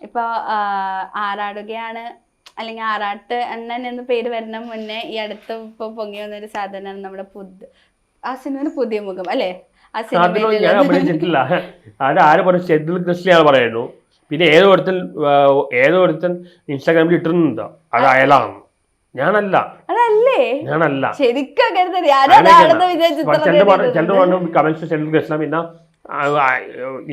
ഇപ്പൊ ആറാടുകയാണ് അല്ലെങ്കിൽ ആറാട്ട് അണ്ണൻ എന്ന പേര് വരുന്ന മുന്നേ ഈ അടുത്ത് ഇപ്പൊ പൊങ്ങി വന്നൊരു സാധനമാണ് നമ്മുടെ ആ സിനിമയുടെ പുതിയ മുഖം അല്ലേ? ആ സിനിമയിൽ ഞാൻ അഭിനയിച്ചിട്ടില്ല. ആര് പറഞ്ഞു? ഷെഡ്യൂൾ കൃഷ്ണയാണ് പറയുന്നു. പിന്നെ ഏതോരുത്തൻ ഇൻസ്റ്റാഗ്രാമിൽ ഇട്ടിരുന്നുണ്ടോ അത് അയാളാണ്, ഞാനല്ല. ഞാനല്ല. ശരിക്കും ചിലർ പറഞ്ഞു കമന്റ്സ് ഷെഡ്യൂൾ കൃഷ്ണ. പിന്നെ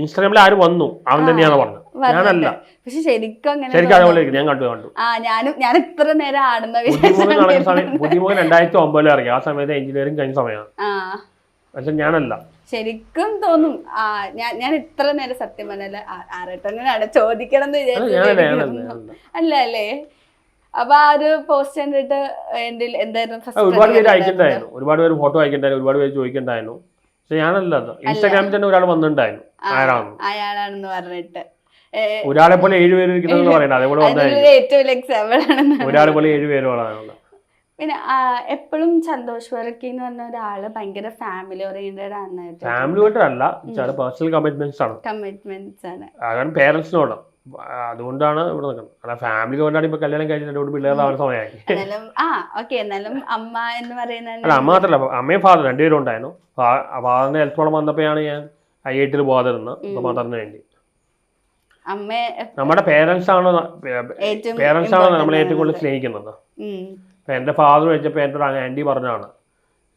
ഇൻസ്റ്റാഗ്രാമിൽ ആര് വന്നു അവൻ തന്നെയാണ് പറഞ്ഞത്, ഞാനല്ല. പക്ഷെ ശരിക്കും അതേപോലെ ഞാൻ കണ്ടു. ഞാൻ ഇത്ര നേരം ആടുന്ന ബുദ്ധിമുഖൻ 2009 ഇറങ്ങി. ആ സമയത്ത് എഞ്ചിനീയറിംഗ് കഴിഞ്ഞ സമയമാണ്. പക്ഷെ ഞാനല്ല. ശരിക്കും തോന്നും ഞാൻ ഇത്ര നേരം സത്യം പറഞ്ഞല്ല ആരട്ടങ്ങനെയാണ് ചോദിക്കണം എന്ന് വിചാരിച്ചു. അല്ല അല്ലേ? അപ്പൊ ആ ഒരു പോസ്റ്റ് കണ്ടിട്ട് എന്തായിരുന്നു? ഒരുപാട് പേര് അയക്കണ്ടായിരുന്നു, ഒരുപാട് പേര് ഫോട്ടോ അയക്കണ്ടായിരുന്നു, ഒരുപാട് പേര് ചോദിക്കണ്ടായിരുന്നു. പക്ഷെ ഞാനല്ല. ഇൻസ്റ്റാഗ്രാമിൽ തന്നെ ഒരാൾ വന്നിട്ടുണ്ടായിരുന്നു, അയാളാണെന്ന് പറഞ്ഞിട്ട്. ഒരാളെ പോലെ 7 പേര് ഇരിക്കുന്നത് പറയണ്ട, അതേപോലെ ഏറ്റവും എക്സാമ്പിൾ ആണ്. ഒരാളെ പോലെ 7 പേരുകളാണ്. പിന്നെ എപ്പോഴും സന്തോഷ് വർക്കി എന്ന് പറഞ്ഞ ഒരാള് ഭയങ്കര ഫാമിലി ഓറിയന്റഡ് ആണ്. ഫാമിലി ഓറിയന്റഡ് അല്ല, പേഴ്സണൽ കമ്മിറ്റ്മെന്റ്സ് ആണ്. അതാണ് പേരൻസിനോട്. അതുകൊണ്ടാണ് ഇവിടെ നിൽക്കുന്നത്. അല്ല ഫാമിലി കൊണ്ടാണ് ഇപ്പൊ കല്യാണം കഴിഞ്ഞിട്ട് പിള്ളേരുടെ സമയമായി. എന്നാലും അമ്മ എന്ന് പറയുന്നത് അല്ല, അമ്മ മാത്രല്ല, അമ്മയും ഫാദർ രണ്ടുപേരും ഉണ്ടായിരുന്നു. ഫാദറിന്റെ ഹെൽപ്പോളം വന്നപ്പോഴാണ് ഞാൻ IIT പോകാതിരുന്നത്. ഇപ്പൊ മദറിന് വേണ്ടി. നമ്മുടെ പേരൻസ് ആണ് നമ്മളെ ഏറ്റവും കൂടുതൽ സ്നേഹിക്കുന്നത്. ഇപ്പൊ എന്റെ ഫാദർ വെച്ചപ്പോ എന്റെ ഒരു ആന്റി പറഞ്ഞാണ്,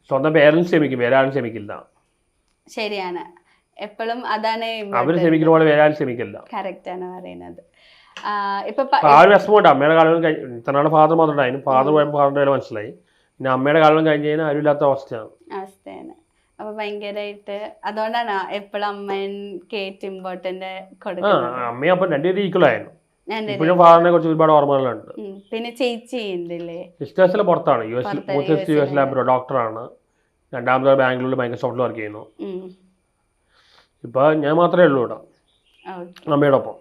സ്വന്തം പേരൻസ് ക്ഷമിക്കും, വേറെ ആരും ക്ഷമിക്കില്ല. ശരിയാണ്. എപ്പോഴും അതാണ് അവര് ക്ഷമിക്കുന്ന പോലെ വേറെ ആരും ക്ഷമിക്കില്ല. കറക്റ്റ് ആണ് പറയുന്നത്. ആ ഒരു വിഷമമുണ്ട്. അമ്മയുടെ കാലം ഇത്രനാള് ഫാദർ മാത്രം ഉണ്ടായിരുന്നു. ഫാദർ പോയപ്പോൾ ഫാദറിന്റെ വില മനസ്സിലായി. പിന്നെ അമ്മയുടെ കാലം കഴിഞ്ഞ് കഴിഞ്ഞാൽ ആരും ഇല്ലാത്ത അവസ്ഥയാണ്. അപ്പൊ ഭയങ്കരമായിട്ട് അതുകൊണ്ടാണ് എപ്പോഴും അമ്മയ്ക്ക് ഇമ്പോർട്ടന്റ് കൊടുക്കുന്നത്. അമ്മയും അപ്പം രണ്ടുപേരും ഈക്വൽ ആയിരുന്നു. ഇപ്പോഴും ഫാദറിനെ കുറിച്ച് ഒരുപാട് ഓർമ്മകളുണ്ട്. പിന്നെ ചേച്ചി ഉണ്ടല്ലേ, സിസ്റ്റേഴ്സിലെ പുറത്താണ്. US ഡോക്ടറാണ്. രണ്ടാമത്തെ ബാംഗ്ലൂരിൽ മൈക്രോസോഫ്റ്റിൽ വർക്ക് ചെയ്യുന്നു. ഇപ്പൊ ഞാൻ മാത്രമേ ഉള്ളൂ ഇവിടെ അമ്മയുടെ ഒപ്പം.